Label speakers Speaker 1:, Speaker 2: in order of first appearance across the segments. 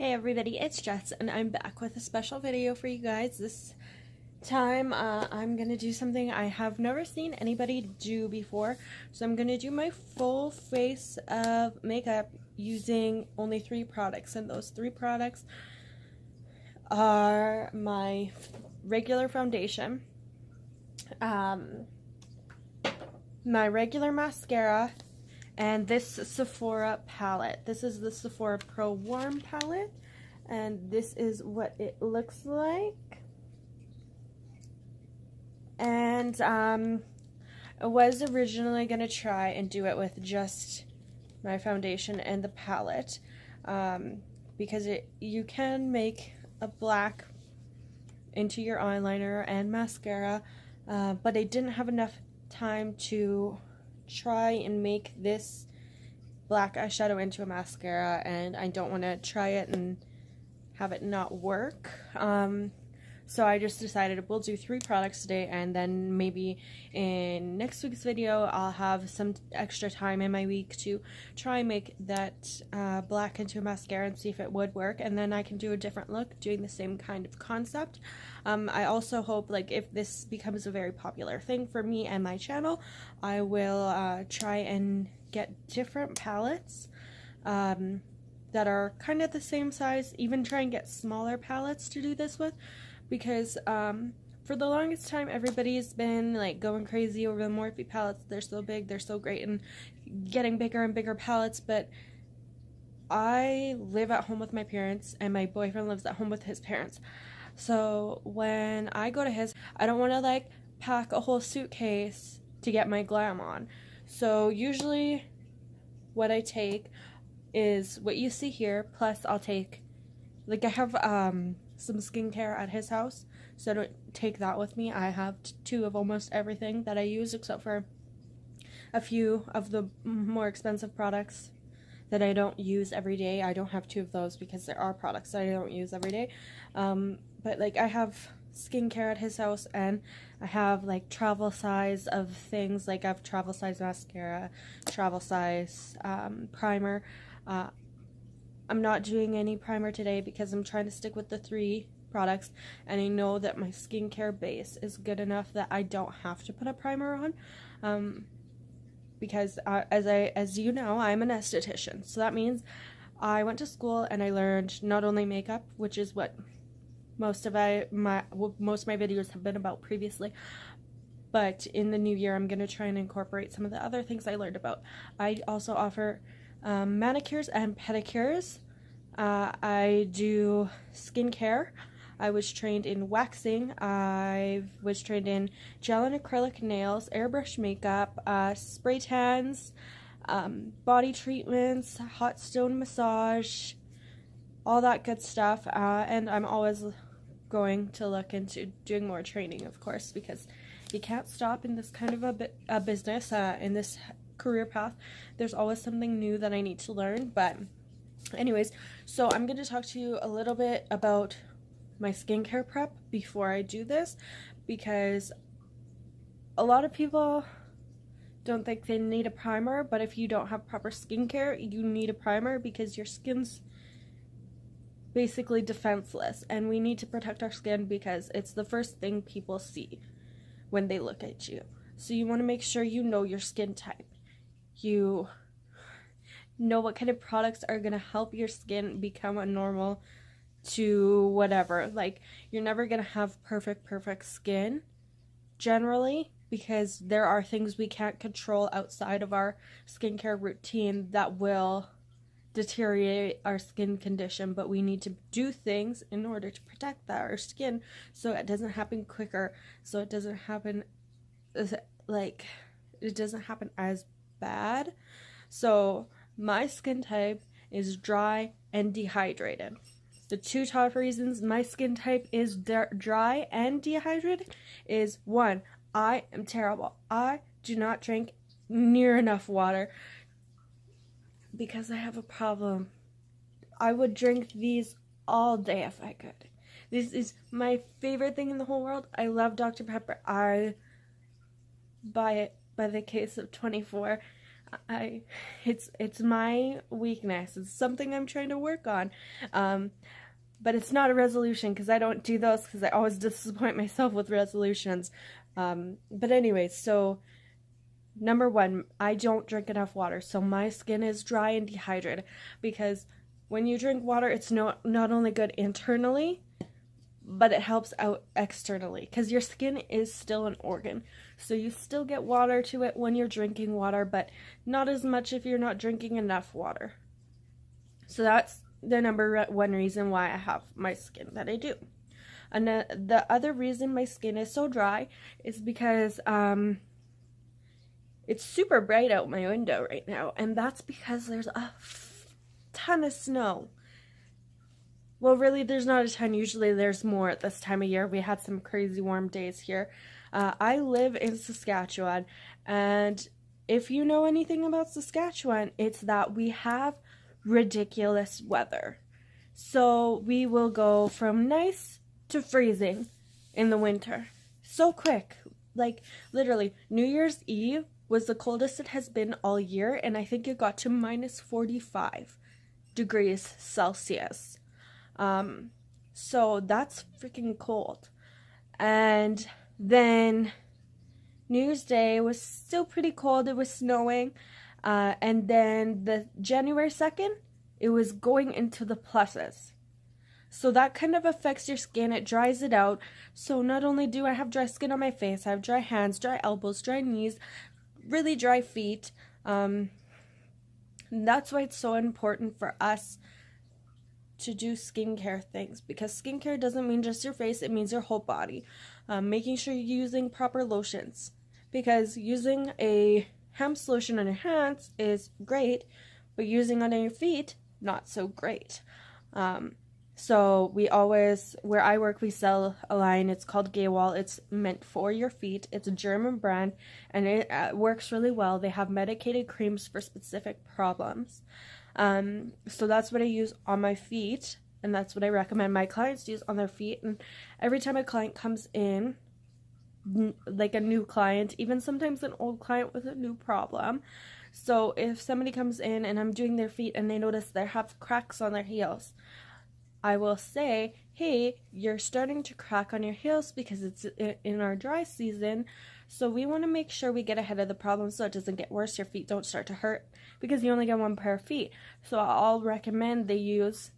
Speaker 1: Hey everybody, it's Jess and I'm back with a special video for you guys. This time I'm gonna do something I have never seen anybody do before. So I'm gonna do my full face of makeup using only 3 products, and those 3 products are my regular foundation, my regular mascara, and this Sephora palette. This is the Sephorapro Warm palette, and this is what it looks like. And I was originally going to try and do it with just my foundation and the palette, because you can make a black into your eyeliner and mascara, but I didn't have enough time to try and make this black eyeshadow into a mascara, and I don't want to try it and have it not work. So I just decided we'll do 3 products today, and then maybe in next week's video I'll have some extra time in my week to try and make that black into a mascara and see if it would work, and then I can do a different look doing the same kind of concept. I also hope, like, if this becomes a very popular thing for me and my channel, I will try and get different palettes that are kind of the same size, even try and get smaller palettes to do this with, because for the longest time everybody's been like going crazy over the Morphe palettes. They're so big, they're so great, and getting bigger and bigger palettes, but I live at home with my parents and my boyfriend lives at home with his parents. So when I go to his, I don't want to like pack a whole suitcase to get my glam on. So usually what I take is what you see here, plus I'll take, like, I have some skincare at his house, so I don't take that with me. I have 2 of almost everything that I use, except for a few of the more expensive products that I don't use every day. I don't have 2 of those because there are products that I don't use every day. But like, I have skincare at his house, and I have like travel size of things. Like, I have travel size mascara, travel size primer. I'm not doing any primer today because I'm trying to stick with the 3 products, and I know that my skincare base is good enough that I don't have to put a primer on, because as you know, I'm an esthetician, so that means I went to school and I learned not only makeup, which is what most of my videos have been about previously, but in the new year I'm going to try and incorporate some of the other things I learned about. I also offer manicures and pedicures. I do skincare. I was trained in waxing. I was trained in gel and acrylic nails, airbrush makeup, spray tans, body treatments, hot stone massage, all that good stuff. And I'm always going to look into doing more training, of course, because you can't stop in this kind of a business, in this career path. There's always something new that I need to learn. But anyways, so I'm going to talk to you a little bit about my skincare prep before I do this, because a lot of people don't think they need a primer, but if you don't have proper skincare, you need a primer, because your skin's basically defenseless, and we need to protect our skin because it's the first thing people see when they look at you. So you want to make sure you know your skin type. You know what kind of products are going to help your skin become a normal to whatever. Like, you're never going to have perfect skin generally, because there are things we can't control outside of our skincare routine that will deteriorate our skin condition, but we need to do things in order to protect our skin so it doesn't happen quicker, so it doesn't happen as bad. So my skin type is dry and dehydrated. The 2 top reasons my skin type is dry and dehydrated is, 1, I am terrible. I do not drink near enough water because I have a problem. I would drink these all day if I could. This is my favorite thing in the whole world. I love Dr. Pepper. I buy it by the case of 24. It's my weakness. It's something I'm trying to work on. But it's not a resolution because I don't do those because I always disappoint myself with resolutions. But anyway, so number one, I don't drink enough water. So my skin is dry and dehydrated because when you drink water, it's not only good internally, but it helps out externally because your skin is still an organ. So you still get water to it when you're drinking water, but not as much if you're not drinking enough water. So that's the number one reason why I have my skin that I do. And the other reason my skin is so dry is because it's super bright out my window right now, and that's because there's a ton of snow. Well, really, there's not a ton. Usually there's more at this time of year. We had some crazy warm days here. I live in Saskatchewan, and if you know anything about Saskatchewan, it's that we have ridiculous weather. So we will go from nice to freezing in the winter. So quick. Like, literally, New Year's Eve was the coldest it has been all year, and I think it got to minus 45 degrees Celsius. So that's freaking cold. And then New Year's Day was still pretty cold. It was snowing. And then the January 2nd, it was going into the pluses. So that kind of affects your skin. It dries it out. So not only do I have dry skin on my face, I have dry hands, dry elbows, dry knees, really dry feet. That's why it's so important for us to do skincare things, because skincare doesn't mean just your face, it means your whole body. Making sure you're using proper lotions, because using a hemp lotion on your hands is great, but using it on your feet, not so great. So we always, where I work, we sell a line. It's called Gaywall. It's meant for your feet. It's a German brand, and it works really well. They have medicated creams for specific problems. So that's what I use on my feet, and that's what I recommend my clients use on their feet. And every time a client comes in, like a new client, even sometimes an old client with a new problem. So if somebody comes in and I'm doing their feet and they notice they have cracks on their heels, I will say, hey, you're starting to crack on your heels because it's in our dry season. So we want to make sure we get ahead of the problem so it doesn't get worse. Your feet don't start to hurt because you only get one pair of feet. So I'll recommend they use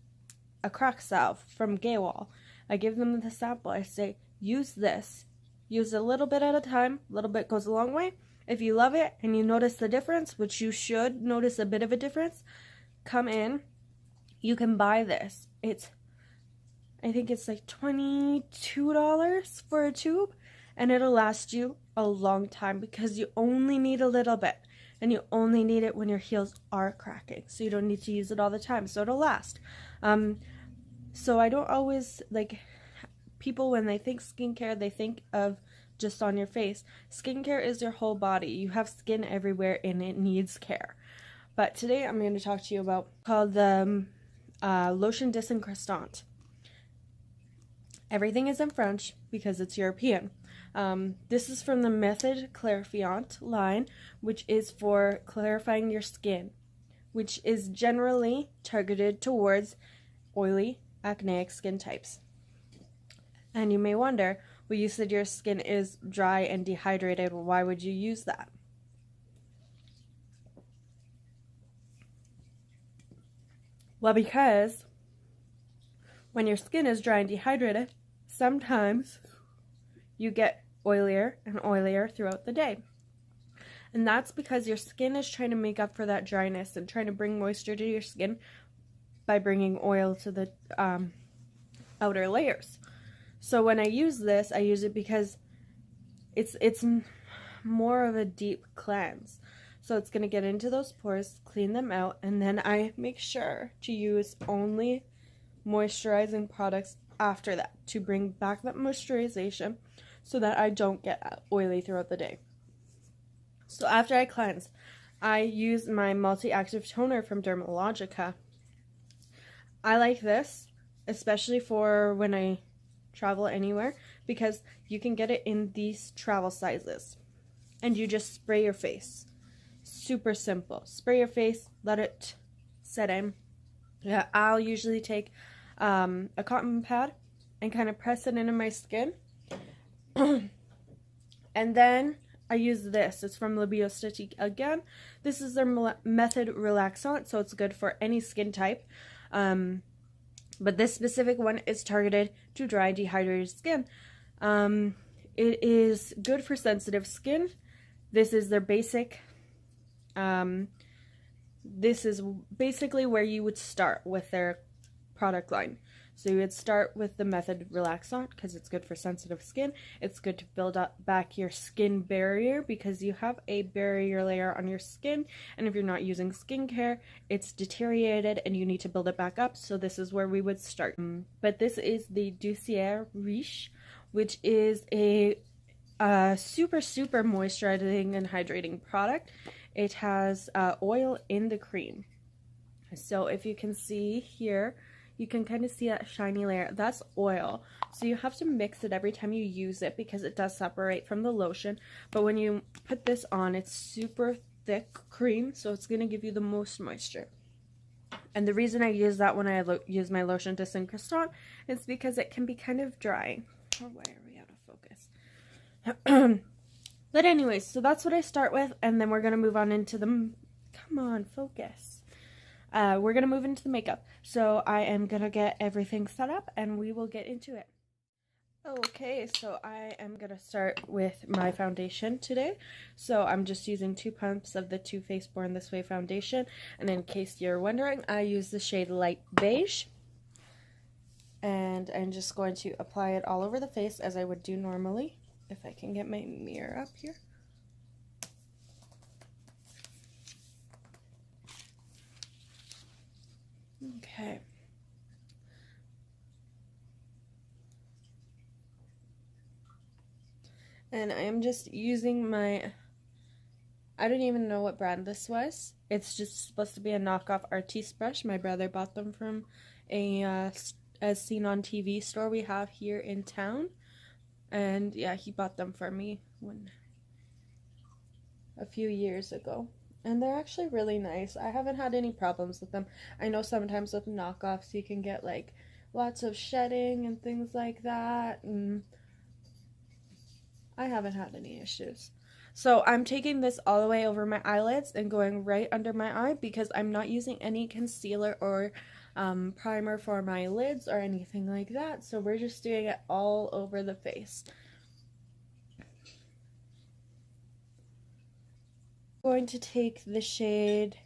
Speaker 1: a crack salve from Gaywall. I give them the sample. I say, use this. Use a little bit at a time. A little bit goes a long way. If you love it and you notice the difference, which you should notice a bit of a difference, come in. You can buy this. I think it's like $22 for a tube, and it'll last you a long time because you only need a little bit, and you only need it when your heels are cracking, so you don't need to use it all the time, so it'll last. So I don't always, like, people when they think skincare, they think of just on your face. Skincare is your whole body. You have skin everywhere and it needs care. But today I'm going to talk to you about called the Lotion Disencrustant. Everything is in French because it's European. This is from the Method Clarifiant line, which is for clarifying your skin, which is generally targeted towards oily, acneic skin types. And you may wonder, well, you said your skin is dry and dehydrated. Why would you use that? Well, because when your skin is dry and dehydrated, sometimes you get oilier and oilier throughout the day. And that's because your skin is trying to make up for that dryness and trying to bring moisture to your skin by bringing oil to the outer layers. So when I use this, I use it because it's more of a deep cleanse. So it's going to get into those pores, clean them out, and then I make sure to use only moisturizing products after that to bring back that moisturization so that I don't get oily throughout the day. So after I cleanse, I use my multi-active toner from Dermalogica. I like this, especially for when I travel anywhere, because you can get it in these travel sizes and you just spray your face. super simple. Spray your face, let it set in. Yeah, I'll usually take a cotton pad and kind of press it into my skin. And then I use this. It's from Libiostatique again. This is their Method Relaxant, so it's good for any skin type. But this specific one is targeted to dry, dehydrated skin. It is good for sensitive skin. This is their basic. This is basically where you would start with their product line. So you would start with the Method Relaxant because it's good for sensitive skin. It's good to build up back your skin barrier because you have a barrier layer on your skin, and if you're not using skincare, it's deteriorated and you need to build it back up. So this is where we would start. But this is the Doucière Riche, which is a super moisturizing and hydrating product. It has oil in the cream. So if you can see here, you can kind of see that shiny layer. That's oil. So you have to mix it every time you use it because it does separate from the lotion. But when you put this on, it's super thick cream, so it's going to give you the most moisture. And the reason I use that when I use my lotion Disinfectant is because it can be kind of dry. Oh, why are we out of focus? But anyways, so that's what I start with, and then we're going to move on into the... Come on, focus. We're going to move into the makeup. So I am going to get everything set up, and we will get into it. Okay, so I am going to start with my foundation today. So I'm just using 2 pumps of the Too Faced Born This Way foundation. And in case you're wondering, I use the shade Light Beige. And I'm just going to apply it all over the face as I would do normally. If I can get my mirror up here. Okay. And I am just using my, I don't even know what brand this was. It's just supposed to be a knockoff Artiste brush. My brother bought them from a As Seen on TV store we have here in town. And yeah, he bought them for me a few years ago. And they're actually really nice. I haven't had any problems with them. I know sometimes with knockoffs you can get like lots of shedding and things like that. And I haven't had any issues. So I'm taking this all the way over my eyelids and going right under my eye because I'm not using any concealer or primer for my lids or anything like that. So we're just doing it all over the face. I'm going to take the shade,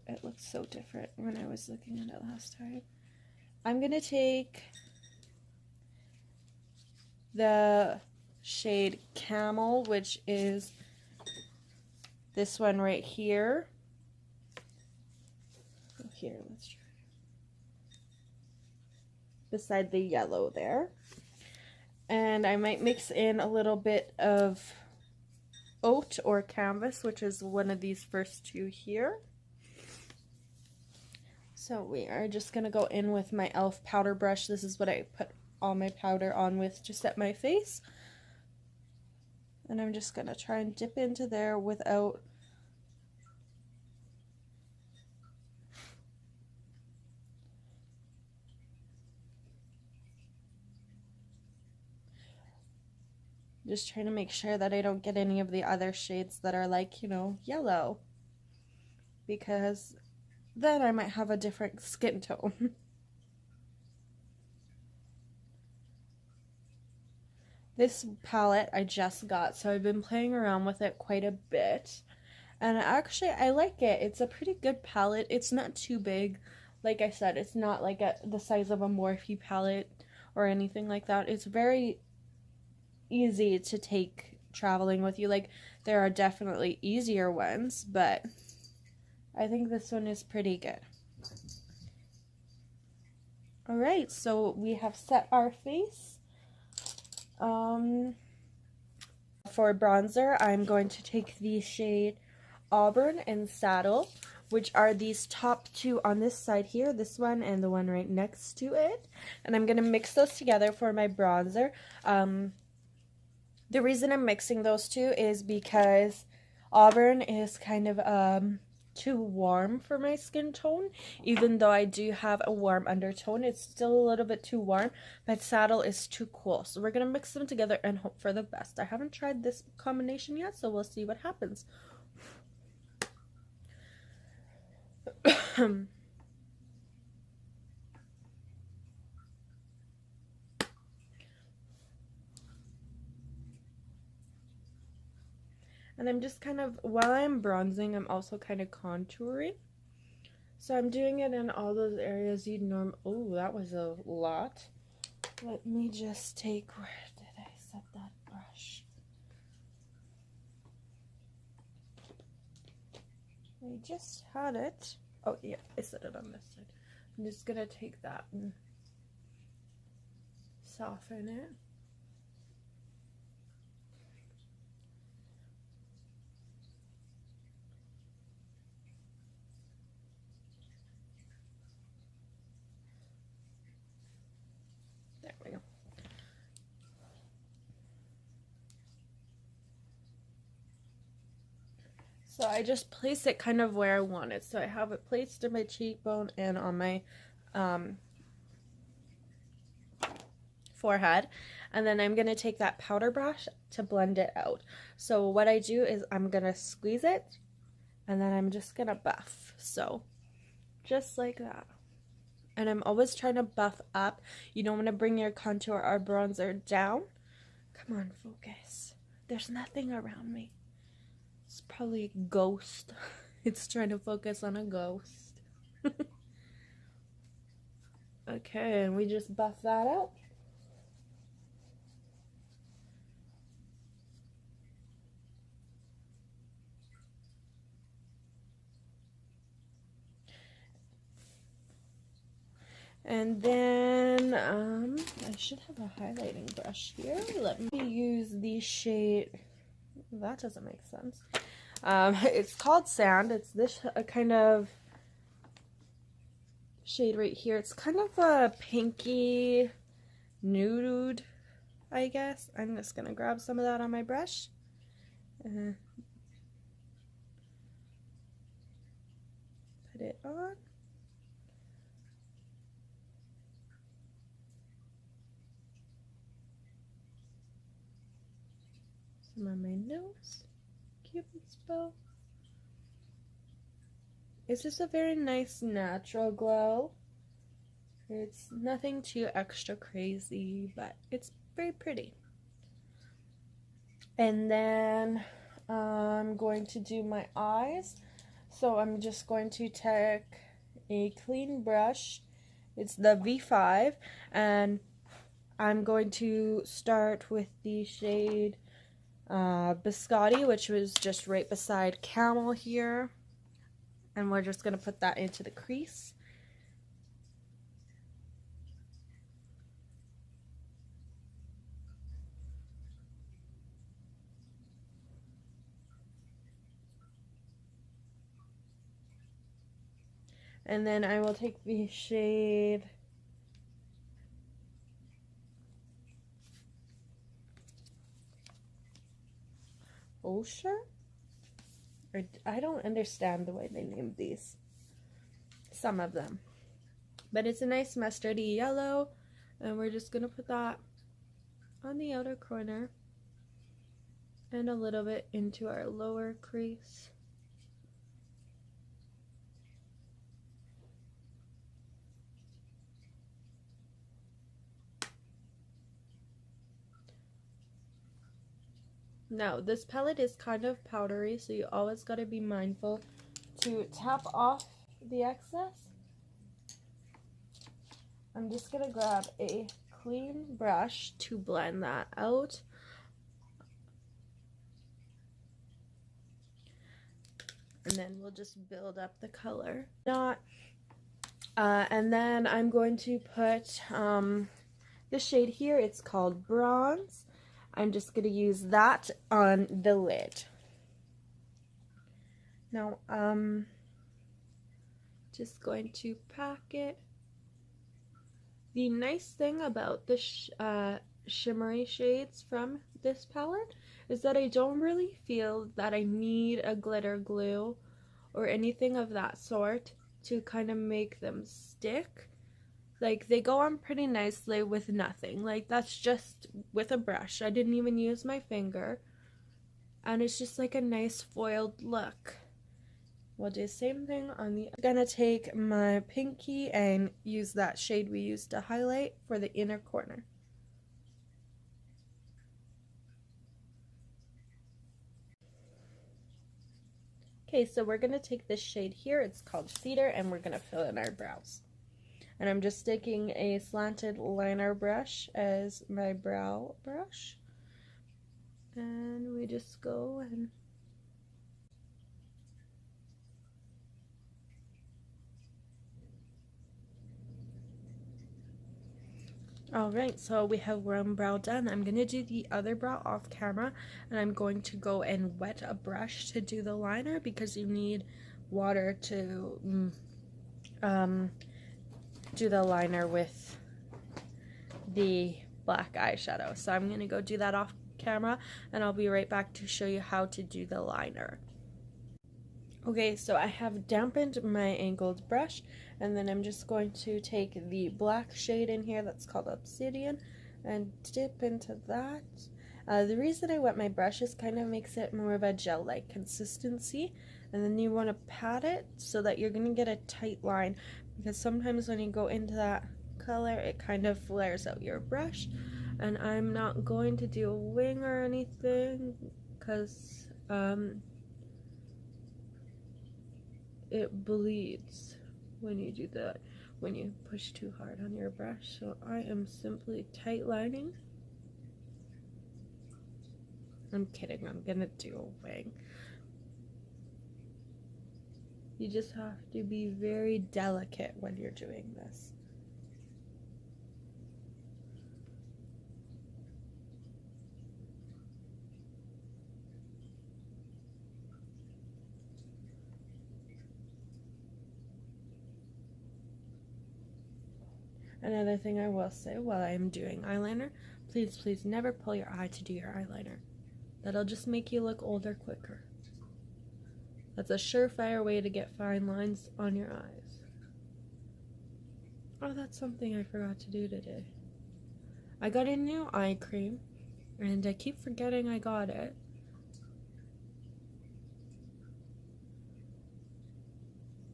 Speaker 1: it looks so different when I was looking at it last time. I'm going to take the shade Camel, which is this one right here. Here, let's try. Beside the yellow there. And I might mix in a little bit of Oat or Canvas, which is one of these first 2 here. So we are just going to go in with my e.l.f. powder brush. This is what I put all my powder on with to set my face. And I'm just going to try and dip into there without just trying to make sure that I don't get any of the other shades that are like, you know, yellow. Because then I might have a different skin tone. This palette I just got, so I've been playing around with it quite a bit. And actually, I like it. It's a pretty good palette. It's not too big. Like I said, it's not like the size of a Morphe palette or anything like that. It's very easy to take traveling with you. Like, there are definitely easier ones, but I think this one is pretty good. Alright, so we have set our face. For bronzer, I'm going to take the shade Auburn and Saddle, which are these top 2 on this side here, this one and the one right next to it. And I'm going to mix those together for my bronzer. The reason I'm mixing those 2 is because Auburn is kind of too warm for my skin tone. Even though I do have a warm undertone, it's still a little bit too warm, but Saddle is too cool. So we're gonna mix them together and hope for the best. I haven't tried this combination yet, so we'll see what happens. And I'm just kind of, while I'm bronzing, I'm also kind of contouring. So I'm doing it in all those areas you'd oh, that was a lot. Let me just take, where did I set that brush? I just had it. Oh yeah, I set it on this side. I'm just gonna take that and soften it. There we go. So I just place it kind of where I want it. So I have it placed in my cheekbone and on my forehead. And then I'm going to take that powder brush to blend it out. So what I do is I'm going to squeeze it and then I'm just going to buff. So just like that. And I'm always trying to buff up. You don't want to bring your contour or bronzer down. Come on, focus. There's nothing around me. It's probably a ghost. It's trying to focus on a ghost. Okay, and we just buff that out. And then, I should have a highlighting brush here. Let me use the shade, that doesn't make sense. It's called Sand. It's this kind of shade right here. It's kind of a pinky nude, I guess. I'm just gonna grab some of that on my brush. Put it on. Some on my nose. Cupid's bow. It's just a very nice natural glow. It's nothing too extra crazy, but it's very pretty. And then I'm going to do my eyes. So I'm just going to take a clean brush. It's the V5, and I'm going to start with the shade Biscotti, which was just right beside Camel here, and we're just going to put that into the crease. And then I will take the shade Osher? Or, I don't understand the way they named these. Some of them. But it's a nice mustardy yellow. And we're just going to put that on the outer corner. And a little bit into our lower crease. Now, this palette is kind of powdery, so you always got to be mindful to tap off the excess. I'm just going to grab a clean brush to blend that out. And then we'll just build up the color. And then I'm going to put this shade here. It's called Bronze. I'm just going to use that on the lid. Now, just going to pack it. The nice thing about this shimmery shades from this palette is that I don't really feel that I need a glitter glue or anything of that sort to kind of make them stick. Like, they go on pretty nicely with nothing. Like, that's just with a brush. I didn't even use my finger. And it's just like a nice foiled look. We'll do the same thing on the... I'm gonna take my pinky and use that shade we used to highlight for the inner corner. Okay, so we're gonna take this shade here. It's called Cedar, and we're gonna fill in our brows. And I'm just taking a slanted liner brush as my brow brush. And we just go and... Alright, so we have one brow done. I'm going to do the other brow off camera, and I'm going to go and wet a brush to do the liner because you need water to do the liner with the black eyeshadow. So I'm going to go do that off camera, and I'll be right back to show you how to do the liner. Okay, so I have dampened my angled brush, and then I'm just going to take the black shade in here that's called Obsidian and dip into that. The reason I wet my brush is kind of makes it more of a gel-like consistency, and then you want to pat it so that you're going to get a tight line, because sometimes when you go into that color it kind of flares out your brush. And I'm not going to do a wing or anything because it bleeds when you do that, when you push too hard on your brush. So I am simply tight lining. I'm kidding, I'm gonna do a wing. You just have to be very delicate when you're doing this. Another thing I will say while I'm doing eyeliner, please never pull your eye to do your eyeliner. That'll just make you look older quicker. That's a surefire way to get fine lines on your eyes. Oh, that's something I forgot to do today. I got a new eye cream, and I keep forgetting I got it.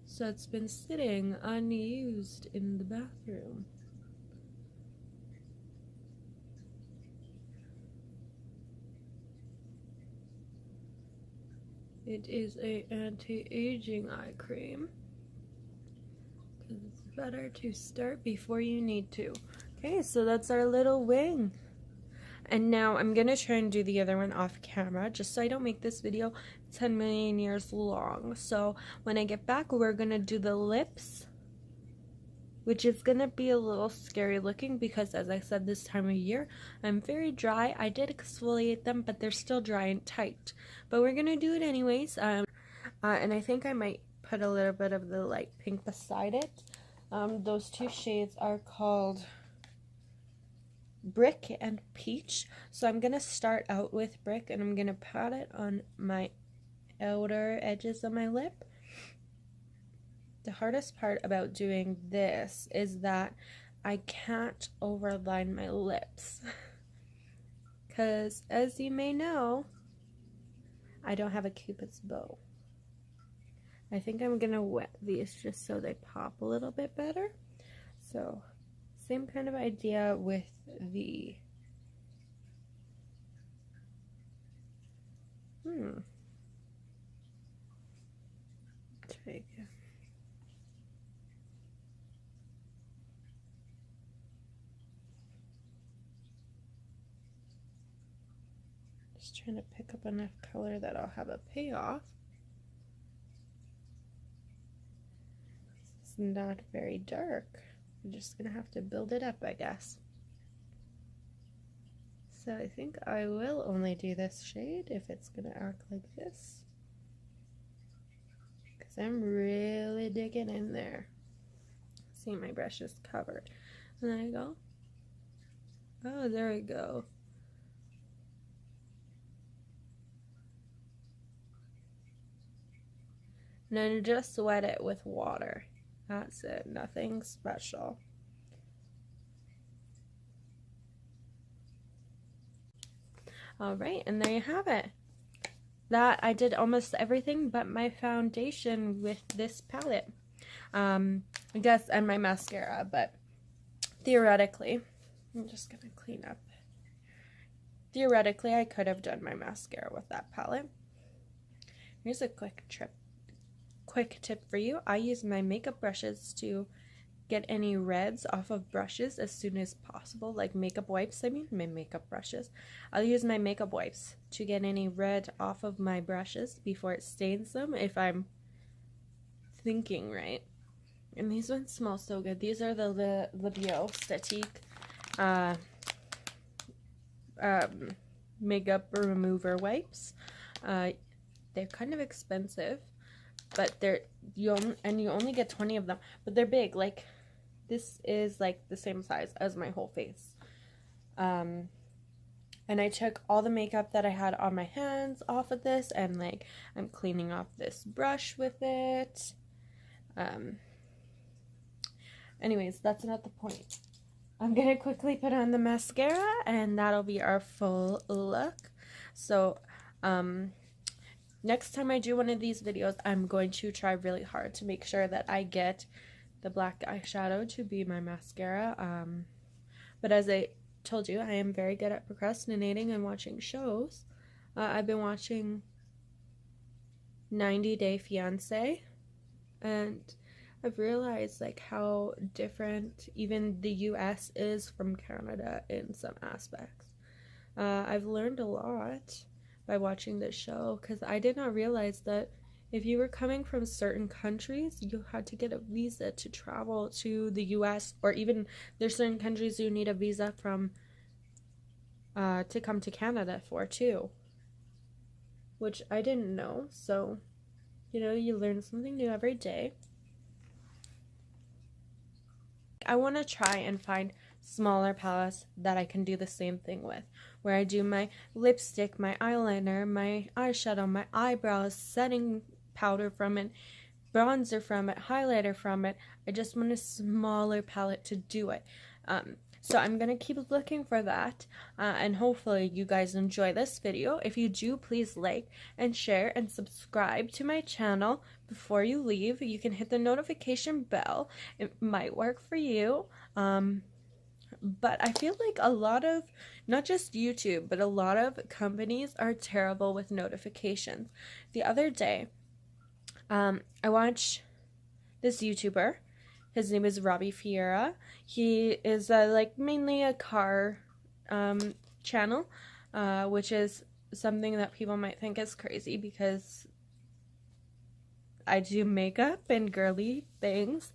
Speaker 1: So it's been sitting unused in the bathroom. It is a anti-aging eye cream. It's better to start before you need to. Okay, so that's our little wing. And now I'm gonna try and do the other one off camera, just so I don't make this video 10 million years long. So when I get back, we're gonna do the lips, which is gonna be a little scary looking because, as I said, this time of year I'm very dry. I did exfoliate them, but they're still dry and tight. But we're gonna do it anyways. And I think I might put a little bit of the light pink beside it. Those two shades are called Brick and Peach. So I'm gonna start out with Brick, and I'm gonna pat it on my outer edges of my lip. The hardest part about doing this is that I can't overline my lips because, as you may know, I don't have a Cupid's bow. I think I'm gonna wet these just so they pop a little bit better. So same kind of idea with the try again. Just trying to pick up enough color that I'll have a payoff. It's not very dark. I'm just gonna have to build it up, I guess. So I think I will only do this shade if it's gonna act like this, because I'm really digging in there. See, my brush is covered. And then I go Oh, there we go. And then just wet it with water. That's it, nothing special. Alright, and there you have it. That I did almost everything but my foundation with this palette. I guess, and my mascara, but theoretically, I'm just gonna clean up. Theoretically, I could have done my mascara with that palette. Here's a quick tip for you. I use my makeup brushes to get any reds off of brushes as soon as possible, like makeup wipes. I mean, my makeup brushes. I'll use my makeup wipes to get any red off of my brushes before it stains them, if I'm thinking right. And these ones smell so good. These are the Libio Statique makeup remover wipes. They're kind of expensive, but you only get 20 of them, but they're big. Like, this is like the same size as my whole face. And I took all the makeup that I had on my hands off of this, and like I'm cleaning off this brush with it. Anyways, that's not the point. I'm gonna quickly put on the mascara, and that'll be our full look. So next time I do one of these videos, I'm going to try really hard to make sure that I get the black eyeshadow to be my mascara. But as I told you, I am very good at procrastinating and watching shows. I've been watching 90 Day Fiancé, and I've realized like how different even the US is from Canada in some aspects. I've learned a lot by watching this show, because I did not realize that if you were coming from certain countries, you had to get a visa to travel to the US, or even there's certain countries you need a visa from to come to Canada for too, which I didn't know. So, you know, you learn something new every day. I want to try and find smaller palettes that I can do the same thing with, where I do my lipstick, my eyeliner, my eyeshadow, my eyebrows, setting powder from it, bronzer from it, highlighter from it. I just want a smaller palette to do it. So I'm going to keep looking for that, and hopefully you guys enjoy this video. If you do, please like and share and subscribe to my channel before you leave. You can hit the notification bell. It might work for you. But I feel like a lot of, not just YouTube, but a lot of companies are terrible with notifications. The other day, I watched this YouTuber. His name is Robbie Fiera. He is like mainly a car channel, which is something that people might think is crazy because I do makeup and girly things,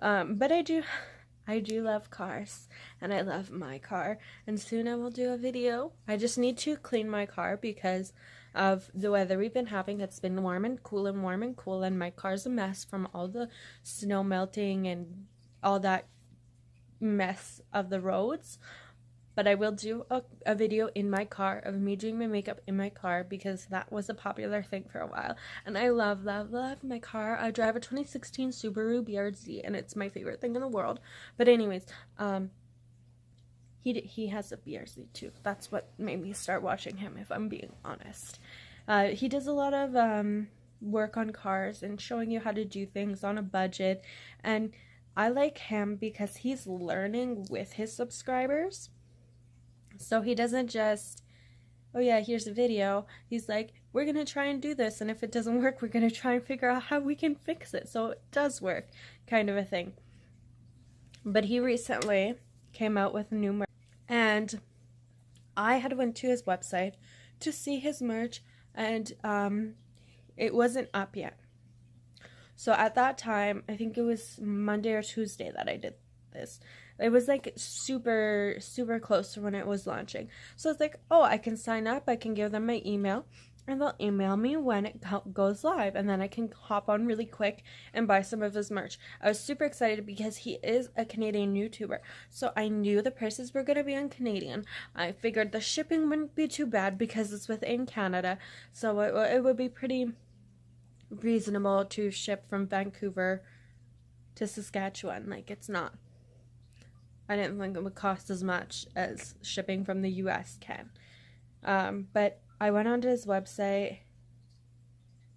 Speaker 1: but I do love cars, and I love my car, and soon I will do a video. I just need to clean my car because of the weather we've been having. It's been warm and cool and warm and cool, and my car's a mess from all the snow melting and all that mess of the roads. But I will do a video in my car of me doing my makeup in my car, because that was a popular thing for a while. And I love, love, love my car. I drive a 2016 Subaru BRZ, and it's my favorite thing in the world. But anyways, he has a BRZ too. That's what made me start watching him, if I'm being honest. He does a lot of work on cars and showing you how to do things on a budget. And I like him because he's learning with his subscribers. So he doesn't just, oh yeah, here's a video. He's like, we're going to try and do this, and if it doesn't work, we're going to try and figure out how we can fix it so it does work, kind of a thing. But he recently came out with a new merch, and I had went to his website to see his merch, and it wasn't up yet. So at that time, I think it was Monday or Tuesday that I did this. It was like super, super close to when it was launching. So it's like, oh, I can sign up. I can give them my email, and they'll email me when it goes live, and then I can hop on really quick and buy some of his merch. I was super excited because he is a Canadian YouTuber, so I knew the prices were going to be in Canadian. I figured the shipping wouldn't be too bad because it's within Canada, so it would be pretty reasonable to ship from Vancouver to Saskatchewan. Like, it's not. I didn't think it would cost as much as shipping from the US can. But I went onto his website.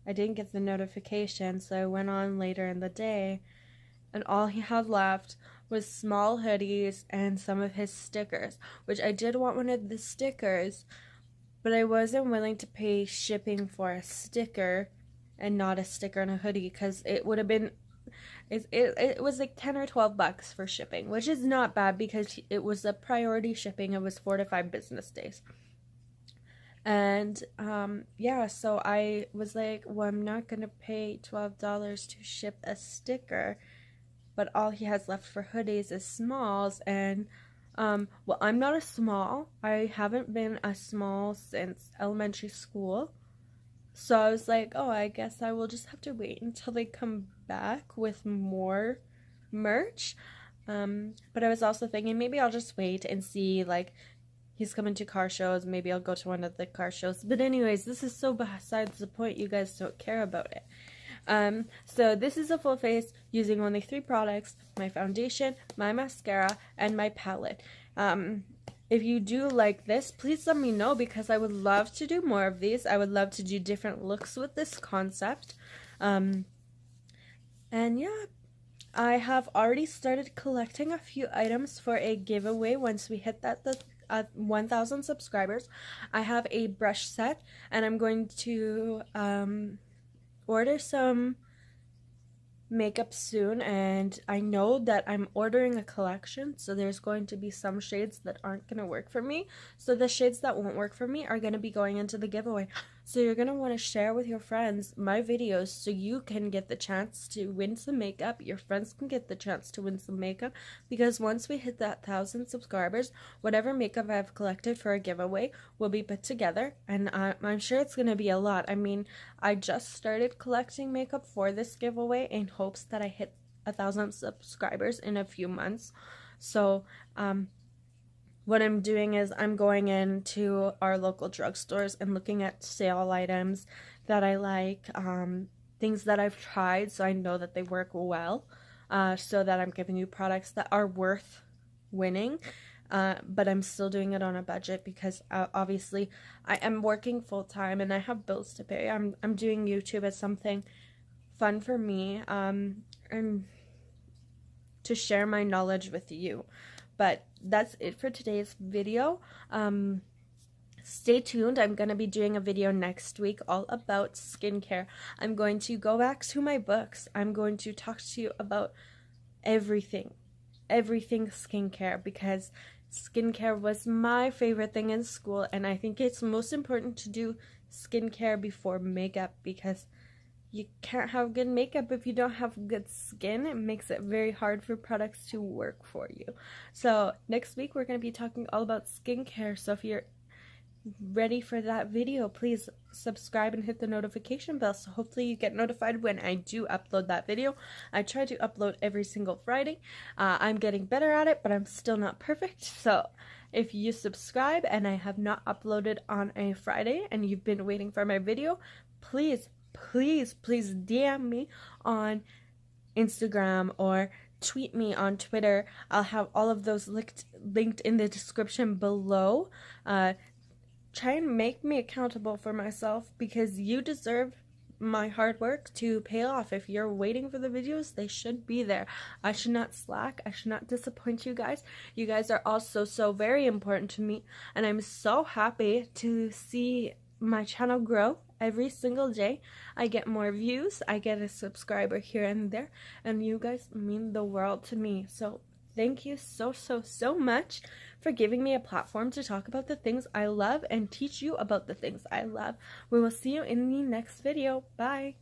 Speaker 1: I didn't get the notification, so I went on later in the day, and all he had left was small hoodies and some of his stickers, which I did want one of the stickers, but I wasn't willing to pay shipping for a sticker and not a sticker and a hoodie, because it would have been, it was like 10 or 12 bucks for shipping, which is not bad because it was a priority shipping. It was 4 to 5 business days. And yeah, so I was like, well, I'm not gonna pay $12 to ship a sticker, but all he has left for hoodies is smalls. And well, I'm not a small. I haven't been a small since elementary school, so I was like, oh, I guess I will just have to wait until they come back with more merch. But I was also thinking maybe I'll just wait and see, like, he's coming to car shows. Maybe I'll go to one of the car shows. But anyways, this is so besides the point. You guys don't care about it. So this is a full face using only 3 products: my foundation, my mascara, and my palette. If you do like this, please let me know, because I would love to do more of these. I would love to do different looks with this concept. And yeah, I have already started collecting a few items for a giveaway once we hit that 1,000 subscribers. I have a brush set, and I'm going to order some makeup soon, and I know that I'm ordering a collection, so there's going to be some shades that aren't going to work for me. So the shades that won't work for me are going to be going into the giveaway. So you're going to want to share with your friends my videos so you can get the chance to win some makeup. Your friends can get the chance to win some makeup, because once we hit that 1,000 subscribers, whatever makeup I've collected for a giveaway will be put together, and I'm sure it's going to be a lot. I mean, I just started collecting makeup for this giveaway in hopes that I hit 1,000 subscribers in a few months. So what I'm doing is I'm going into our local drugstores and looking at sale items that I like, things that I've tried so I know that they work well, so that I'm giving you products that are worth winning. But I'm still doing it on a budget, because obviously I am working full-time and I have bills to pay. I'm doing YouTube as something fun for me, and to share my knowledge with you. But that's it for today's video. Stay tuned. I'm going to be doing a video next week all about skincare. I'm going to go back to my books. I'm going to talk to you about everything skincare, because skincare was my favorite thing in school, and I think it's most important to do skincare before makeup, because you can't have good makeup if you don't have good skin. It makes it very hard for products to work for you. So next week we're going to be talking all about skincare. So if you're ready for that video, please subscribe and hit the notification bell, so hopefully you get notified when I do upload that video. I try to upload every single Friday. I'm getting better at it, but I'm still not perfect. So if you subscribe and I have not uploaded on a Friday and you've been waiting for my video, please DM me on Instagram or tweet me on Twitter. I'll have all of those linked in the description below. Try and make me accountable for myself, because you deserve my hard work to pay off. If you're waiting for the videos, they should be there. I should not slack. I should not disappoint you guys. You guys are also so very important to me, and I'm so happy to see my channel grow every single day. I get more views, I get a subscriber here and there, and you guys mean the world to me. So thank you so much for giving me a platform to talk about the things I love and teach you about the things I love. We will see you in the next video. Bye.